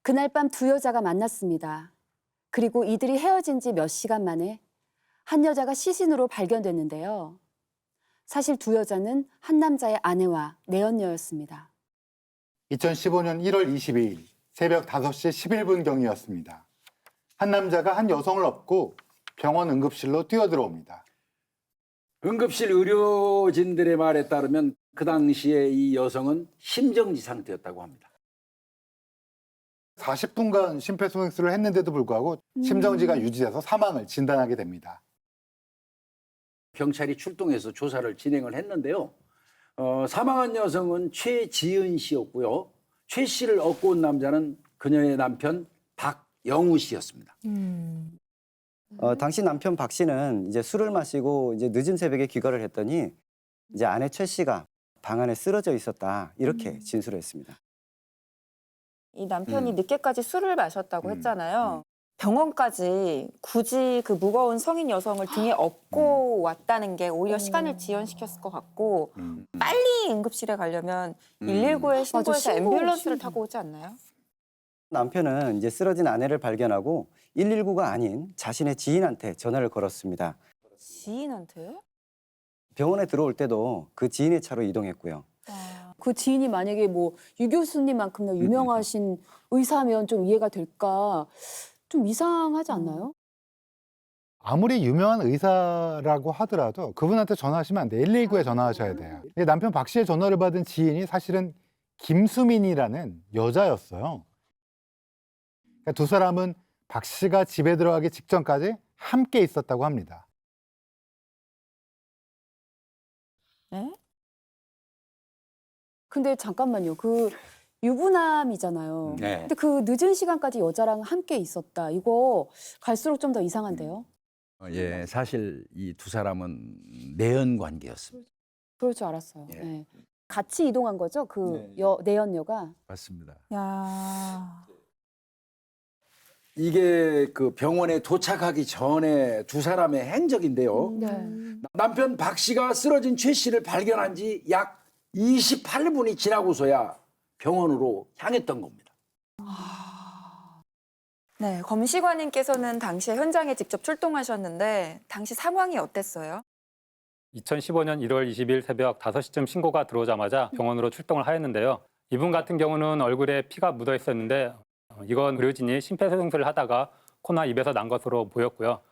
그날 밤 두 여자가 만났습니다. 그리고 이들이 헤어진 지 몇 시간 만에 한 여자가 시신으로 발견됐는데요. 사실 두 여자는 한 남자의 아내와 내연녀였습니다. 2015년 1월 22일 새벽 5시 11분경이었습니다. 한 남자가 한 여성을 업고 병원 응급실로 뛰어들어옵니다. 응급실 의료진들의 말에 따르면 그 당시에 이 여성은 심정지 상태였다고 합니다. 40분간 심폐소생술을 했는데도 불구하고 심정지가 유지돼서 사망을 진단하게 됩니다. 경찰이 출동해서 조사를 진행을 했는데요. 사망한 여성은 최지은 씨였고요. 최 씨를 업고 온 남자는 그녀의 남편 박영우 씨였습니다. 당시 남편 박 씨는 이제 술을 마시고 이제 늦은 새벽에 귀가를 했더니 이제 아내 최 씨가 방 안에 쓰러져 있었다 이렇게 진술을 했습니다. 이 남편이 늦게까지 술을 마셨다고 했잖아요. 병원까지 굳이 그 무거운 성인 여성을 등에 업고 왔다는 게 오히려 시간을 지연시켰을 것 같고 빨리 응급실에 가려면 119에 신고해서 앰뷸런스를 타고 오지 않나요? 남편은 이제 쓰러진 아내를 발견하고 119가 아닌 자신의 지인한테 전화를 걸었습니다. 지인한테요? 병원에 들어올 때도 그 지인의 차로 이동했고요. 그 지인이 만약에 뭐 유 교수님만큼이나 유명하신 의사면 좀 이해가 될까? 좀 이상하지 않나요? 아무리 유명한 의사라고 하더라도 그분한테 전화하시면 안 돼요. 119에 전화하셔야 돼요. 남편 박 씨의 전화를 받은 지인이 사실은 김수민이라는 여자였어요. 그러니까 두 사람은 박 씨가 집에 들어가기 직전까지 함께 있었다고 합니다. 네? 근데 잠깐만요. 그 유부남이잖아요. 네. 근데 그 늦은 시간까지 여자랑 함께 있었다. 이거 갈수록 좀 더 이상한데요? 예, 사실 이 두 사람은 내연 관계였습니다. 그럴 줄 알았어요. 예. 네. 같이 이동한 거죠? 그 내연녀가? 맞습니다. 야. 이게 그 병원에 도착하기 전에 두 사람의 행적인데요. 네. 남편 박 씨가 쓰러진 최 씨를 발견한 지 약 28분이 지나고서야 병원으로 향했던 겁니다. 네, 검시관님께서는 당시에 현장에 직접 출동하셨는데 당시 상황이 어땠어요? 2015년 1월 20일 새벽 5시쯤 신고가 들어오자마자 병원으로 출동을 하였는데요. 이분 같은 경우는 얼굴에 피가 묻어 있었는데 이건 의료진이 심폐소생술을 하다가 코나 입에서 난 것으로 보였고요.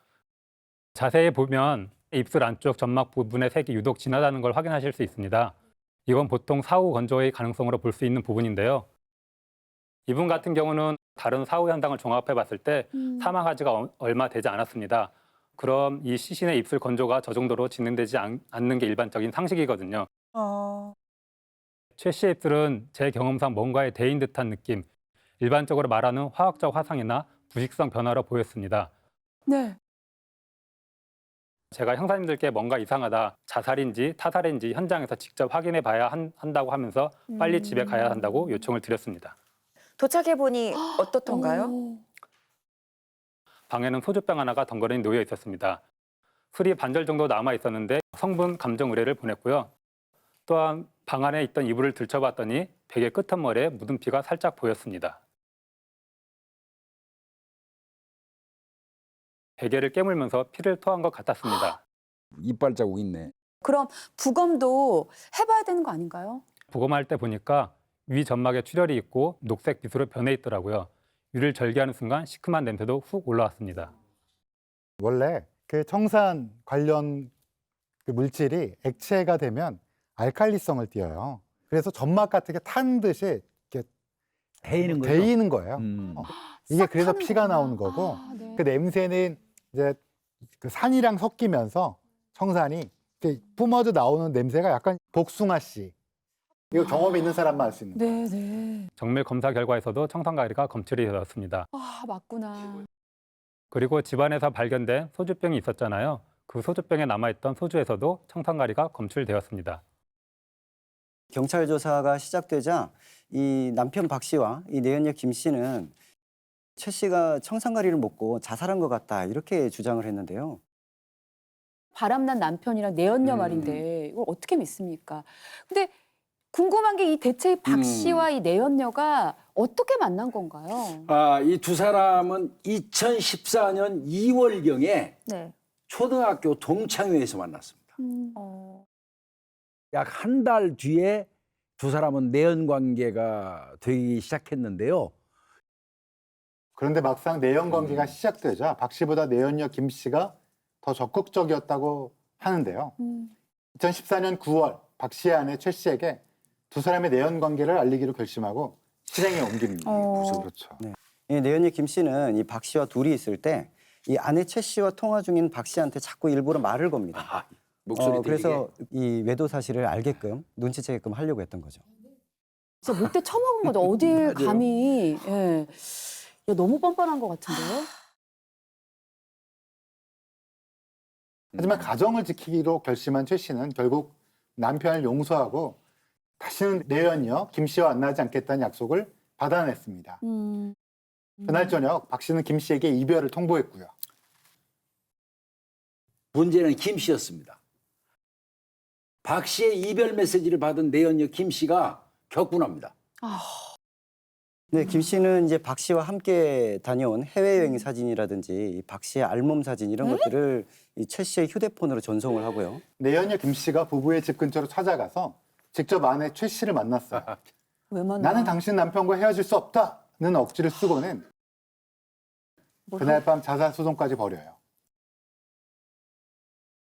자세히 보면 입술 안쪽 점막 부분의 색이 유독 진하다는 걸 확인하실 수 있습니다. 이건 보통 사후 건조의 가능성으로 볼 수 있는 부분인데요. 이분 같은 경우는 다른 사후 현상을 종합해 봤을 때 사망한 지가 얼마 되지 않았습니다. 그럼 이 시신의 입술 건조가 저 정도로 진행되지 않는 게 일반적인 상식이거든요. 최 씨의 입술은 제 경험상 뭔가에 데인 듯한 느낌, 일반적으로 말하는 화학적 화상이나 부식성 변화로 보였습니다. 네. 제가 형사님들께 뭔가 이상하다, 자살인지 타살인지 현장에서 직접 확인해 봐야 한다고 하면서 빨리 집에 가야 한다고 요청을 드렸습니다. 도착해보니 어떻던가요? 오. 방에는 소주병 하나가 덩그러니 놓여 있었습니다. 술이 반절 정도 남아 있었는데 성분 감정 의뢰를 보냈고요. 또한 방 안에 있던 이불을 들춰봤더니 베개 끄트머리에 묻은 피가 살짝 보였습니다. 베개를 깨물면서 피를 토한 것 같았습니다. 이빨 자국 있네. 그럼 부검도 해봐야 되는 거 아닌가요? 부검할 때 보니까 위 점막에 출혈이 있고 녹색 빛으로 변해 있더라고요. 위를 절개하는 순간 시큼한 냄새도 훅 올라왔습니다. 원래 그 청산 관련 그 물질이 액체가 되면 알칼리성을 띠어요. 그래서 점막 같은 게 탄 듯이 이렇게 데이는 거죠? 데이는 거예요. 이게 싹 그래서 타는 피가 거구나. 나오는 거고 아, 네. 그 냄새는 이제 그 산이랑 섞이면서 청산이 이렇게 뿜어져 나오는 냄새가 약간 복숭아 씨. 이거 경험이 있는 사람만 알 수 있는 거예요. 네, 네. 정밀 검사 결과에서도 청산가리가 검출이 되었습니다. 아, 맞구나. 그리고 집안에서 발견된 소주병이 있었잖아요. 그 소주병에 남아있던 소주에서도 청산가리가 검출되었습니다. 경찰 조사가 시작되자 이 남편 박 씨와 이 내연녀 김 씨는 최 씨가 청산가리를 먹고 자살한 것 같다 이렇게 주장을 했는데요. 바람난 남편이랑 내연녀 말인데 이걸 어떻게 믿습니까? 근데 궁금한 게 이 대체 박 씨와 이 내연녀가 어떻게 만난 건가요? 이 두 사람은 2014년 2월경에 네. 초등학교 동창회에서 만났습니다. 어. 약 한 달 뒤에 두 사람은 내연 관계가 되기 시작했는데요. 그런데 막상 내연 관계가 시작되자 박 씨보다 내연녀 김 씨가 더 적극적이었다고 하는데요. 2014년 9월 박 씨의 아내 최 씨에게 두 사람의 내연 관계를 알리기로 결심하고 실행에 옮깁니다. 그렇죠. 이 내연녀 김 씨는 이 박 씨와 둘이 있을 때 이 아내 최 씨와 통화 중인 박 씨한테 자꾸 일부러 말을 겁니다. 목소리 그래서 이 외도 사실을 알게끔 눈치채게끔 하려고 했던 거죠. 진짜 못돼 처먹은 거죠. 어딜 맞아요. 감히. 예. 야, 너무 뻔뻔한 것 같은데요? 하지만 가정을 지키기로 결심한 최 씨는 결국 남편을 용서하고 다시는 내연녀 김 씨와 만나지 않겠다는 약속을 받아냈습니다. 그날 저녁 박 씨는 김 씨에게 이별을 통보했고요. 문제는 김 씨였습니다. 박 씨의 이별 메시지를 받은 내연녀 김 씨가 격분합니다. 네, 김 씨는 이제 박 씨와 함께 다녀온 해외여행 사진이라든지 이 박 씨의 알몸 사진 이런 것들을 이 최 씨의 휴대폰으로 전송을 하고요. 내연녀 김 씨가 부부의 집 근처로 찾아가서 직접 아내 최 씨를 만났어요. 왜 만나? 나는 당신 남편과 헤어질 수 없다는 억지를 쓰고는 그날 밤 자살소송까지 벌여요.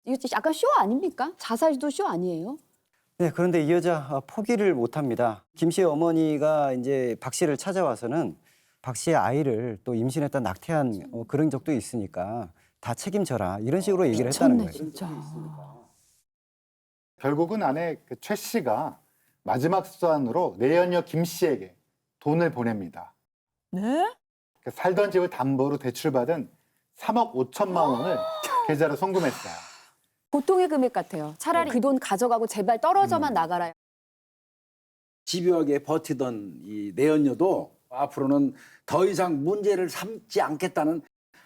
이거 약간 쇼 아닙니까? 자살도 쇼 아니에요? 네, 그런데 이 여자 포기를 못 합니다. 김 씨의 어머니가 이제 박 씨를 찾아와서는 박 씨의 아이를 또 임신했다 낙태한 그런 적도 있으니까 다 책임져라 이런 식으로 얘기를 했다는 미쳤네, 거예요. 진짜. 결국은 아내 최 씨가 마지막 수단으로 내연녀 김 씨에게 돈을 보냅니다. 네? 살던 집을 담보로 대출받은 3억 5천만 원을 계좌로 송금했어요. 보통의 금액 같아요. 차라리 그 돈 가져가고 제발 떨어져만 나가라. 집요하게 버티던 이 내연녀도 앞으로는 더 이상 문제를 삼지 않겠다는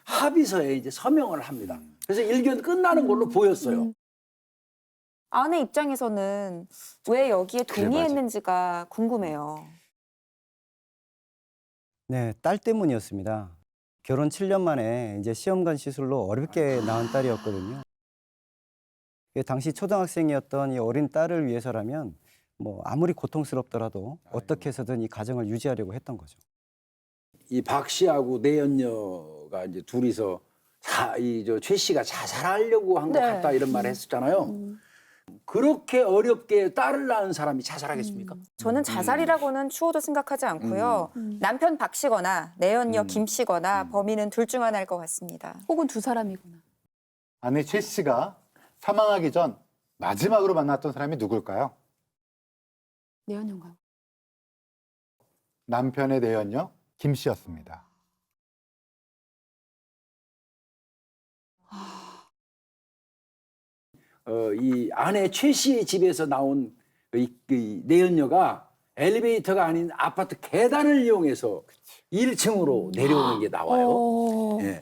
합의서에 이제 서명을 합니다. 그래서 일견 끝나는 걸로 보였어요. 아내 입장에서는 왜 여기에 동의했는지가 궁금해요. 네, 딸 때문이었습니다. 결혼 7년 만에 이제 시험관 시술로 어렵게 낳은 딸이었거든요. 당시 초등학생이었던 이 어린 딸을 위해서라면 뭐 아무리 고통스럽더라도 어떻게 해서든 이 가정을 유지하려고 했던 거죠. 이 박 씨하고 내연녀가 이제 둘이서 최 씨가 자살하려고 한 것 네. 같다 이런 말을 했었잖아요. 그렇게 어렵게 딸을 낳은 사람이 자살하겠습니까? 저는 자살이라고는 추호도 생각하지 않고요. 남편 박 씨거나 내연녀 김 씨거나 범인은 둘 중 하나일 것 같습니다. 혹은 두 사람이구나. 아내 최 씨가 사망하기 전 마지막으로 만났던 사람이 누굴까요? 내연녀인가요? 남편의 내연녀 김 씨였습니다. 이 아내 최 씨의 집에서 나온 이 내연녀가 엘리베이터가 아닌 아파트 계단을 이용해서 1층으로 내려오는 게 나와요. 예.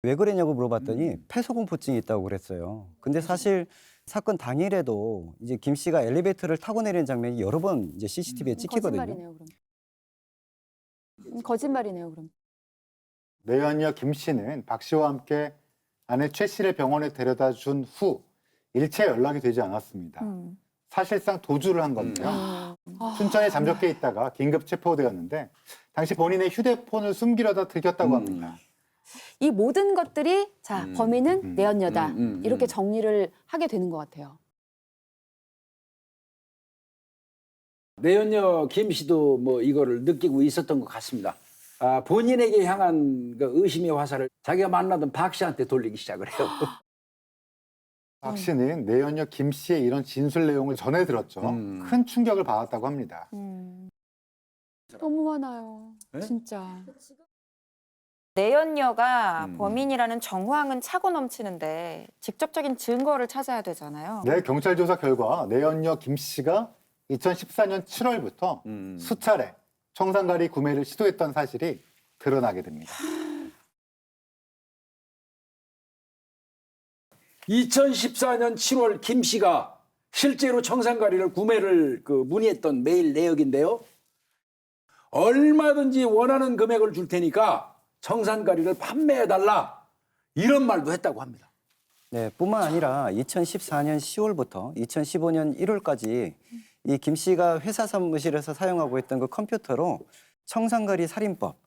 왜 그랬냐고 물어봤더니 폐소공포증이 있다고 그랬어요. 근데 사실 사건 당일에도 이제 김 씨가 엘리베이터를 타고 내리는 장면이 여러 번 이제 CCTV에 찍히거든요. 거짓말이네요, 그럼. 거짓말이네요, 그럼. 내연녀 김 씨는 박 씨와 함께 아내 최 씨를 병원에 데려다 준 후 일체 연락이 되지 않았습니다. 사실상 도주를 한 겁니다. 춘천에 잠적해 있다가 긴급 체포되었는데 당시 본인의 휴대폰을 숨기려다 들켰다고 합니다. 이 모든 것들이 자 범인은 내연녀다. 음. 이렇게 정리를 하게 되는 것 같아요. 내연녀 김 씨도 뭐 이거를 느끼고 있었던 것 같습니다. 본인에게 향한 그 의심의 화살을 자기가 만나던 박 씨한테 돌리기 시작을 해요. 박 씨는 내연녀 김 씨의 이런 진술 내용을 전해 들었죠. 큰 충격을 받았다고 합니다. 너무 많아요. 네? 진짜. 내연녀가 범인이라는 정황은 차고 넘치는데 직접적인 증거를 찾아야 되잖아요. 네, 경찰 조사 결과 내연녀 김 씨가 2014년 7월부터 수차례 청산가리 구매를 시도했던 사실이 드러나게 됩니다. 2014년 7월 김 씨가 실제로 청산가리를 구매를 문의했던 메일 내역인데요. 얼마든지 원하는 금액을 줄 테니까 청산가리를 판매해달라. 이런 말도 했다고 합니다. 네, 뿐만 아니라 2014년 10월부터 2015년 1월까지 이 김 씨가 회사 사무실에서 사용하고 있던 그 컴퓨터로 청산가리 살인법,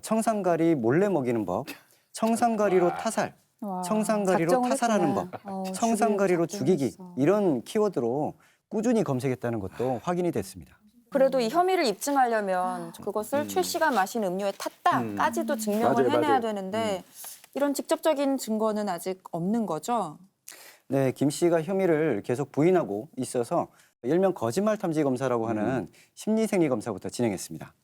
청산가리 몰래 먹이는 법, 청산가리로 타살, 청산가리로 작정을 타살하는 했구나. 법, 청산가리로 죽이기 이런 키워드로 꾸준히 검색했다는 것도 확인이 됐습니다. 그래도 이 혐의를 입증하려면 그것을 최 씨가 마신 음료에 탔다까지도 증명을 맞아요, 해내야 맞아요. 되는데 이런 직접적인 증거는 아직 없는 거죠? 네, 김 씨가 혐의를 계속 부인하고 있어서 일명 거짓말 탐지 검사라고 하는 심리생리 검사부터 진행했습니다.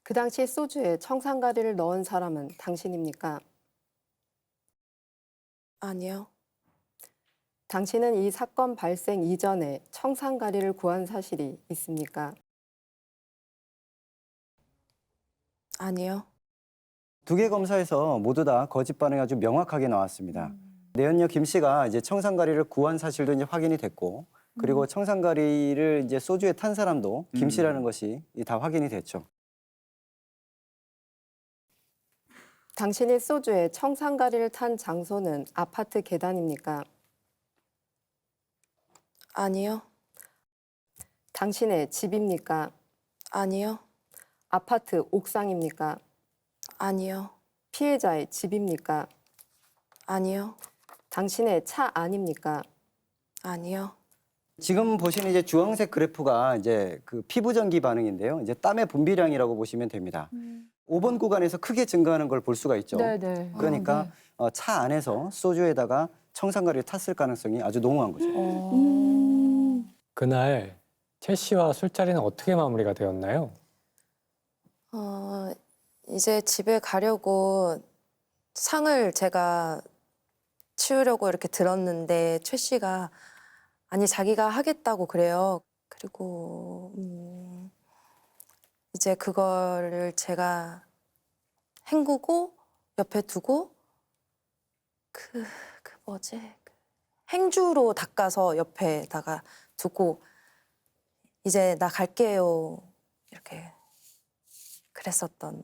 그 당시 소주에 청산가리를 넣은 사람은 당신입니까? 아니요. 당신은 이 사건 발생 이전에 청산가리를 구한 사실이 있습니까? 아니요. 두 개 검사에서 모두 다 거짓 반응이 아주 명확하게 나왔습니다. 내연녀 김 씨가 이제 청산가리를 구한 사실도 이제 확인이 됐고, 그리고 청산가리를 이제 소주에 탄 사람도 김 씨라는 것이 다 확인이 됐죠. 당신이 소주에 청산가리를 탄 장소는 아파트 계단입니까? 아니요. 당신의 집입니까? 아니요. 아파트 옥상입니까? 아니요. 피해자의 집입니까? 아니요. 당신의 차 안입니까? 아니요. 지금 보시는 이제 주황색 그래프가 이제 그 피부 전기 반응인데요. 이제 땀의 분비량이라고 보시면 됩니다. 5번 구간에서 크게 증가하는 걸 볼 수가 있죠. 네네. 그러니까 차 안에서 소주에다가 청산가리를 탔을 가능성이 아주 농후한 거죠. 그날 최 씨와 술자리는 어떻게 마무리가 되었나요? 이제 집에 가려고 상을 제가 치우려고 이렇게 들었는데 최 씨가 아니 자기가 하겠다고 그래요. 그리고 이제 그거를 제가 헹구고 옆에 두고 그 뭐지? 행주로 닦아서 옆에다가 두고 이제 나 갈게요. 이렇게 그랬었던.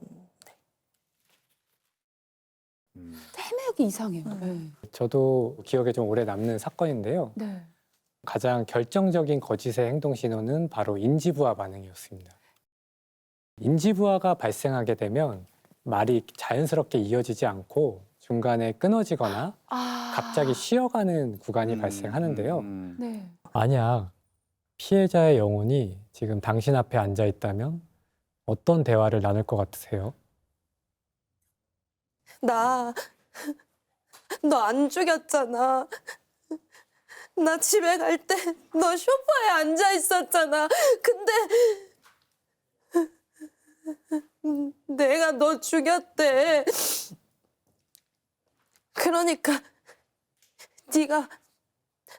헤매기 이상해요. 네. 저도 기억에 좀 오래 남는 사건인데요. 네. 가장 결정적인 거짓의 행동 신호는 바로 인지부화 반응이었습니다. 인지부화가 발생하게 되면 말이 자연스럽게 이어지지 않고 중간에 끊어지거나 갑자기 쉬어가는 구간이 발생하는데요. 네. 만약 피해자의 영혼이 지금 당신 앞에 앉아 있다면 어떤 대화를 나눌 것 같으세요? 너 안 죽였잖아. 나 집에 갈 때 너 소파에 앉아 있었잖아. 근데 내가 너 죽였대. 그러니까 네가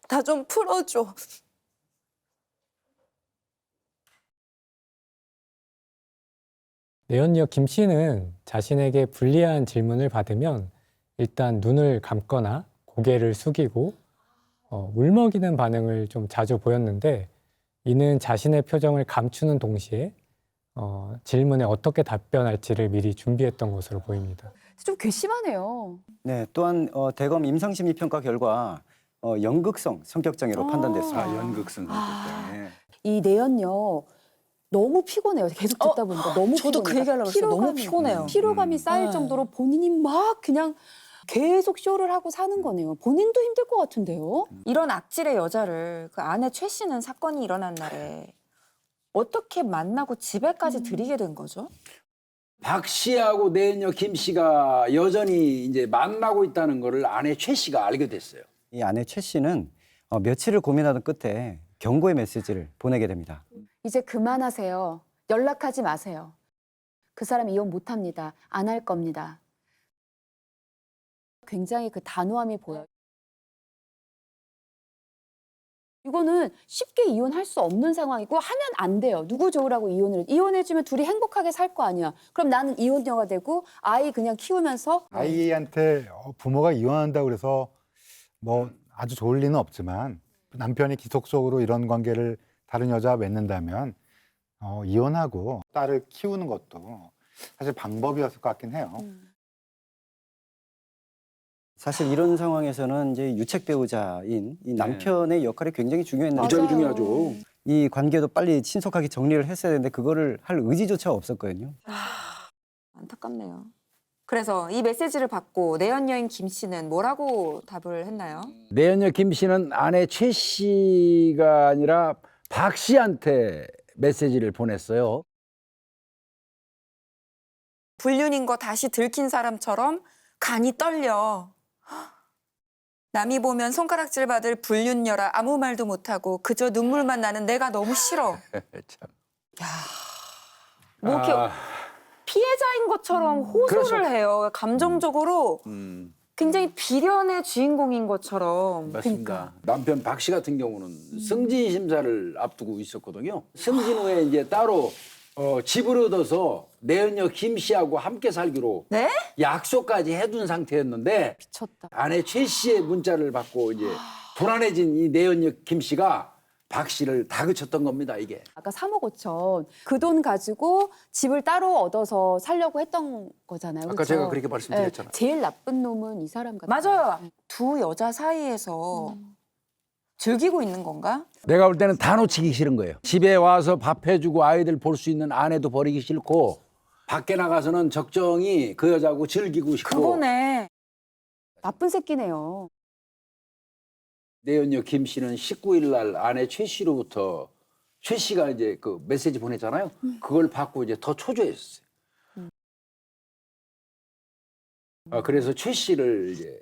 나 좀 풀어줘. 내연녀 김 씨는 자신에게 불리한 질문을 받으면 일단 눈을 감거나 고개를 숙이고 울먹이는 반응을 좀 자주 보였는데 이는 자신의 표정을 감추는 동시에 질문에 어떻게 답변할지를 미리 준비했던 것으로 보입니다. 좀 괘씸하네요. 네, 또한 대검 임상심리평가 결과 연극성 성격장애로 판단됐습니다. 연극성 때문에. 이 내연녀 너무 피곤해요. 계속 듣다 보니까 너무 저도 그 피곤해요. 얘기하려고 했어요. 너무 피곤해요. 피로감이 쌓일 네. 정도로 본인이 막 그냥 계속 쇼를 하고 사는 거네요. 본인도 힘들 것 같은데요. 이런 악질의 여자를 그 아내 최 씨는 사건이 일어난 날에 어떻게 만나고 집에까지 들이게 된 거죠? 박 씨하고 내연녀 김 씨가 여전히 이제 만나고 있다는 거를 아내 최 씨가 알게 됐어요. 이 아내 최 씨는 며칠을 고민하던 끝에 경고의 메시지를 보내게 됩니다. 이제 그만하세요. 연락하지 마세요. 그 사람 이혼 못합니다. 안 할 겁니다. 굉장히 그 단호함이 보여요. 이거는 쉽게 이혼할 수 없는 상황이고 하면 안 돼요. 누구 좋으라고 이혼해주면 둘이 행복하게 살 거 아니야. 그럼 나는 이혼녀가 되고 아이 그냥 키우면서 아이한테 부모가 이혼한다고 그래서 뭐 아주 좋을 리는 없지만 남편이 기속적으로 이런 관계를 다른 여자와 맺는다면 이혼하고 딸을 키우는 것도 사실 방법이었을 것 같긴 해요. 사실 이런 상황에서는 이제 유책 배우자인 이 남편의 역할이 굉장히 중요했는데 무지하게 중요하죠. 이 관계도 빨리 신속하게 정리를 했어야 되는데 그거를 할 의지조차 없었거든요. 안타깝네요. 그래서 이 메시지를 받고 내연녀인 김 씨는 뭐라고 답을 했나요? 내연녀 김 씨는 아내 최 씨가 아니라 박 씨한테 메시지를 보냈어요. 불륜인 거 다시 들킨 사람처럼 간이 떨려. 남이 보면 손가락질 받을 불륜녀라 아무 말도 못하고 그저 눈물만 나는 내가 너무 싫어. 참. 뭐 이렇게 피해자인 것처럼 호소를 그렇죠. 해요. 감정적으로 굉장히 비련의 주인공인 것처럼. 맞습니다. 남편 박 씨 같은 경우는 승진 심사를 앞두고 있었거든요. 승진 후에 이제 따로 집을 얻어서 내연녀 김 씨하고 함께 살기로 네? 약속까지 해둔 상태였는데 미쳤다. 아내 최 씨의 문자를 받고 이제 불안해진 이 내연녀 김 씨가 박 씨를 다그쳤던 겁니다, 이게. 아까 3억 5천 그 돈 가지고 집을 따로 얻어서 살려고 했던 거잖아요. 아까 그렇죠? 제가 그렇게 말씀드렸잖아요. 제일 나쁜 놈은 이 사람 같아요. 맞아요. 두 여자 사이에서 즐기고 있는 건가? 내가 볼 때는 다 놓치기 싫은 거예요. 집에 와서 밥 해주고 아이들 볼 수 있는 아내도 버리기 싫고 밖에 나가서는 적정히 그 여자하고 즐기고 싶고. 그거네. 나쁜 새끼네요. 내연녀 김 씨는 19일 날 아내 최 씨로부터 최 씨가 이제 그 메시지 보냈잖아요. 그걸 받고 이제 더 초조했어요. 그래서 최 씨를 이제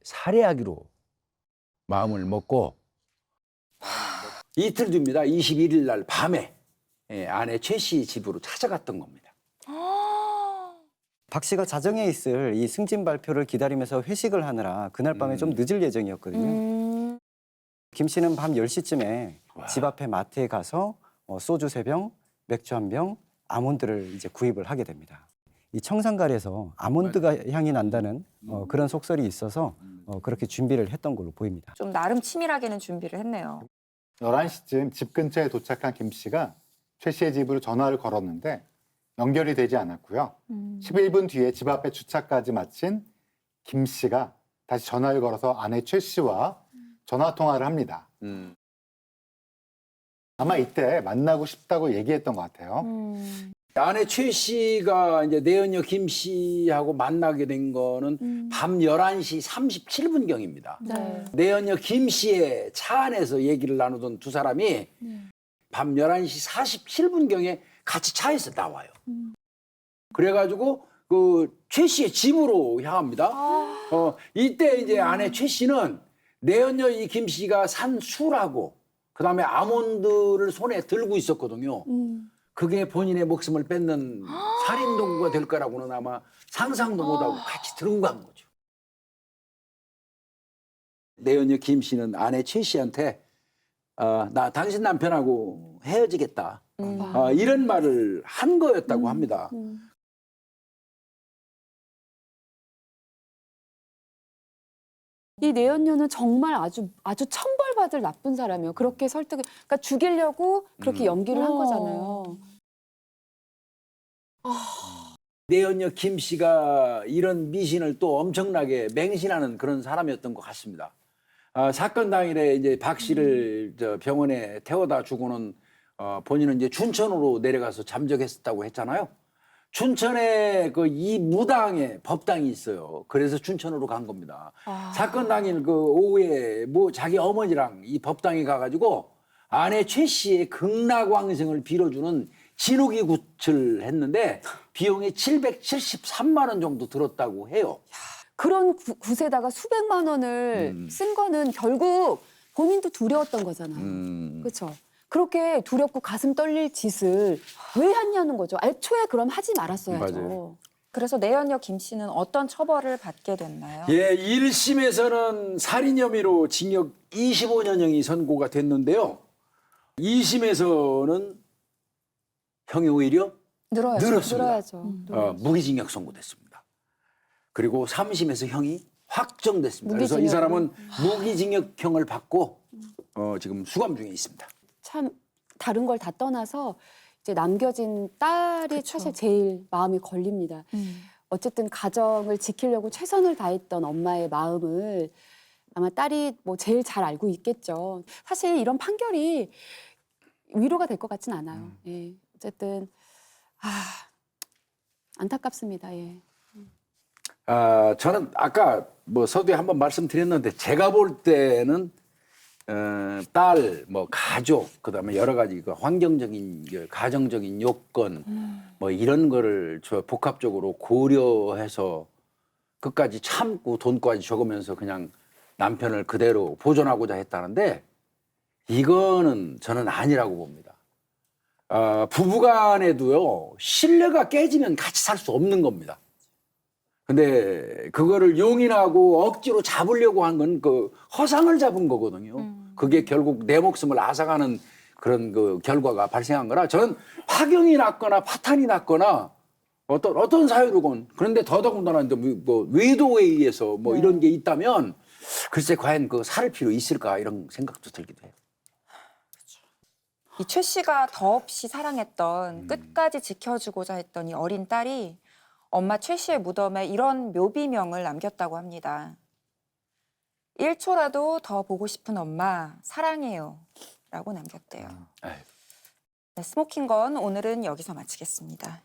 살해하기로 마음을 먹고 이틀 뒤입니다. 21일 날 밤에 아내 최 씨 집으로 찾아갔던 겁니다. 박 씨가 자정에 있을 이 승진 발표를 기다리면서 회식을 하느라 그날 밤에 좀 늦을 예정이었거든요. 김 씨는 밤 10시쯤에 집 앞에 마트에 가서 소주 3병, 맥주 1병, 아몬드를 이제 구입을 하게 됩니다. 이 청산가리에서 아몬드가 향이 난다는 그런 속설이 있어서 그렇게 준비를 했던 걸로 보입니다. 좀 나름 치밀하게는 준비를 했네요. 11시쯤 집 근처에 도착한 김 씨가 최 씨의 집으로 전화를 걸었는데 연결이 되지 않았고요. 11분 뒤에 집 앞에 주차까지 마친 김 씨가 다시 전화를 걸어서 아내 최 씨와 전화 통화를 합니다. 아마 이때 만나고 싶다고 얘기했던 것 같아요. 아내 최 씨가 이제 내연녀 김 씨하고 만나게 된 거는 밤 11시 37분경입니다. 네. 내연녀 김 씨의 차 안에서 얘기를 나누던 두 사람이 밤 11시 47분경에 같이 차에서 나와요. 그래가지고 그 최 씨의 집으로 향합니다. 이때 이제 아내 최 씨는 내연녀 이 김 씨가 산 술하고 그다음에 아몬드를 손에 들고 있었거든요. 그게 본인의 목숨을 뺏는 살인 도구가 될 거라고는 아마 상상도 못하고 같이 들고 간 거죠. 내연녀 김 씨는 아내 최 씨한테 나 당신 남편하고 헤어지겠다. 이런 말을 한 거였다고 합니다. 이 내연녀는 정말 아주 천벌받을 나쁜 사람이에요. 그렇게 그러니까 죽이려고 그렇게 연기를 한 거잖아요. 내연녀 김 씨가 이런 미신을 또 엄청나게 맹신하는 그런 사람이었던 것 같습니다. 사건 당일에 이제 박 씨를 저 병원에 태워다 주고는 본인은 이제 춘천으로 내려가서 잠적했었다고 했잖아요. 춘천에 그 이 무당의 법당이 있어요. 그래서 춘천으로 간 겁니다. 사건 당일 그 오후에 뭐 자기 어머니랑 이 법당에 가가지고 아내 최 씨의 극락왕생을 빌어주는 진흙이 굿을 했는데 비용이 773만 원 정도 들었다고 해요. 그런 굿에다가 수백만 원을 쓴 거는 결국 본인도 두려웠던 거잖아요. 그렇죠? 그렇게 두렵고 가슴 떨릴 짓을 왜 했냐는 거죠. 애초에 그럼 하지 말았어야죠. 맞아요. 그래서 내연녀 김 씨는 어떤 처벌을 받게 됐나요? 예, 1심에서는 살인 혐의로 징역 25년형이 선고가 됐는데요. 2심에서는 형이 오히려 늘었습니다. 늘어야죠. 무기징역 선고됐습니다. 그리고 3심에서 형이 확정됐습니다. 그래서 이 무기징역. 사람은 무기징역형을 받고 지금 수감 중에 있습니다. 참 다른 걸 다 떠나서 이제 남겨진 딸이 그쵸. 사실 제일 마음이 걸립니다. 어쨌든 가정을 지키려고 최선을 다했던 엄마의 마음을 아마 딸이 뭐 제일 잘 알고 있겠죠. 사실 이런 판결이 위로가 될 것 같진 않아요. 예. 어쨌든 안타깝습니다. 예. 저는 아까 뭐 서두에 한번 말씀드렸는데 제가 볼 때는 딸, 뭐 가족, 그다음에 여러 가지 그 환경적인, 가정적인 요건, 뭐 이런 거를 저 복합적으로 고려해서 끝까지 참고 돈까지 적으면서 그냥 남편을 그대로 보존하고자 했다는데 이거는 저는 아니라고 봅니다. 부부간에도요 신뢰가 깨지면 같이 살 수 없는 겁니다. 근데 그거를 용인하고 억지로 잡으려고 한 건 그 허상을 잡은 거거든요. 그게 결국 내 목숨을 앗아가는 그런 그 결과가 발생한 거라 저는 파경이 났거나 파탄이 났거나 어떤 사유로건 그런데 더더군다나 뭐 외도에 의해서 뭐 이런 게 있다면 글쎄 과연 그 살을 필요 있을까 이런 생각도 들기도 해요. 이 최 씨가 더없이 사랑했던 끝까지 지켜주고자 했던 이 어린 딸이 엄마 최 씨의 무덤에 이런 묘비명을 남겼다고 합니다. 1초라도 더 보고 싶은 엄마 사랑해요 라고 남겼대요. 아유. 네, 스모킹건 오늘은 여기서 마치겠습니다.